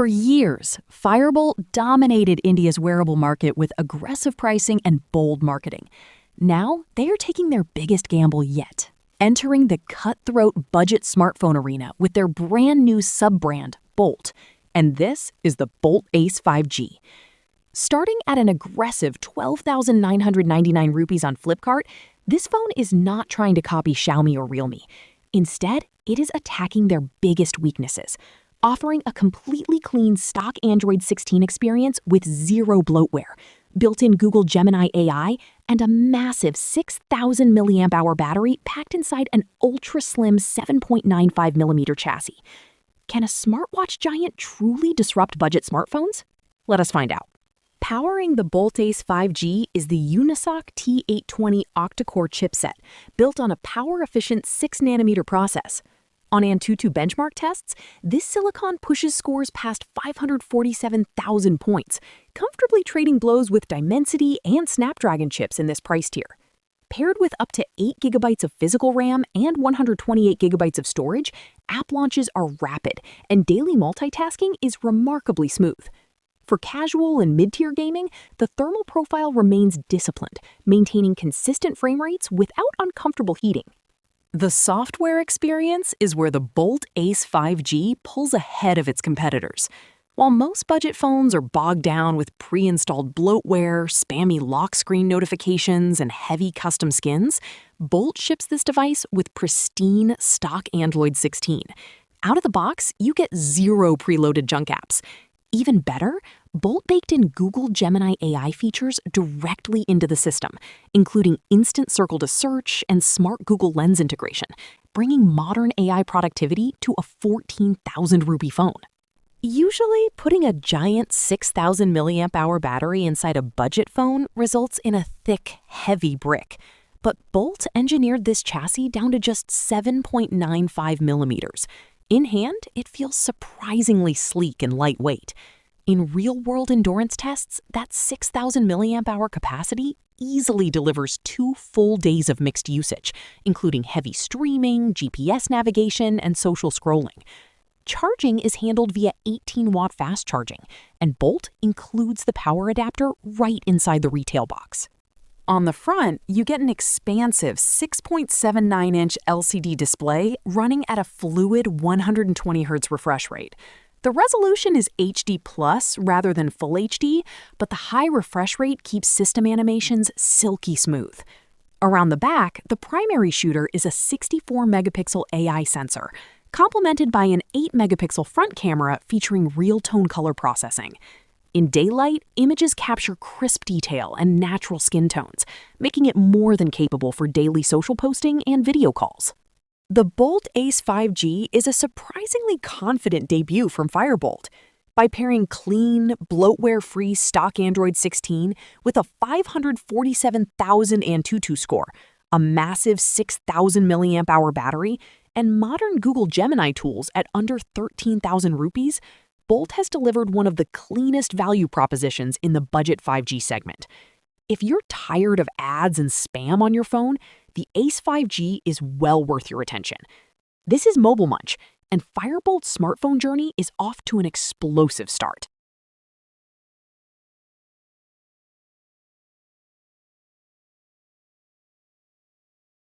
For years, Fire-Boltt dominated India's wearable market with aggressive pricing and bold marketing. Now, they are taking their biggest gamble yet, entering the cutthroat budget smartphone arena with their brand new sub-brand, Boltt. And this is the Boltt Ace 5G. Starting at an aggressive 12,999 rupees on Flipkart, this phone is not trying to copy Xiaomi or Realme. Instead, it is attacking their biggest weaknesses, offering a completely clean stock Android 16 experience with zero bloatware, built-in Google Gemini AI, and a massive 6,000 mAh battery packed inside an ultra-slim 7.95mm chassis. Can a smartwatch giant truly disrupt budget smartphones? Let us find out. Powering the Boltt Ace 5G is the Unisoc T820 octa-core chipset, built on a power-efficient 6nm process. On Antutu benchmark tests, this silicon pushes scores past 547,000 points, comfortably trading blows with Dimensity and Snapdragon chips in this price tier. Paired with up to 8GB of physical RAM and 128GB of storage, app launches are rapid, and daily multitasking is remarkably smooth. For casual and mid-tier gaming, the thermal profile remains disciplined, maintaining consistent frame rates without uncomfortable heating. The software experience is where the Boltt Ace 5G pulls ahead of its competitors. While most budget phones are bogged down with pre-installed bloatware, spammy lock screen notifications, and heavy custom skins, Boltt ships this device with pristine stock Android 16. Out of the box, you get zero preloaded junk apps. Even better, Boltt baked in Google Gemini AI features directly into the system, including instant circle to search and smart Google Lens integration, bringing modern AI productivity to a 14,000 rupee phone. Usually, putting a giant 6,000 mAh battery inside a budget phone results in a thick, heavy brick. But Boltt engineered this chassis down to just 7.95mm. In hand, it feels surprisingly sleek and lightweight. In real-world endurance tests, that 6,000 mAh capacity easily delivers 2 full days of mixed usage, including heavy streaming, GPS navigation, and social scrolling. Charging is handled via 18-watt fast charging, and Boltt includes the power adapter right inside the retail box. On the front, you get an expansive 6.79-inch LCD display running at a fluid 120Hz refresh rate. The resolution is HD+ rather than Full HD, but the high refresh rate keeps system animations silky smooth. Around the back, the primary shooter is a 64-megapixel AI sensor, complemented by an 8-megapixel front camera featuring real-tone color processing. In daylight, images capture crisp detail and natural skin tones, making it more than capable for daily social posting and video calls. The Boltt Ace 5G is a surprisingly confident debut from Fire-Boltt. By pairing clean, bloatware-free stock Android 16 with a 547,000 Antutu score, a massive 6,000 mAh battery, and modern Google Gemini tools at under 13,000 rupees, Boltt has delivered one of the cleanest value propositions in the budget 5G segment. If you're tired of ads and spam on your phone, the Ace 5G is well worth your attention. This is Mobile Munch, and Fire-Boltt's smartphone journey is off to an explosive start.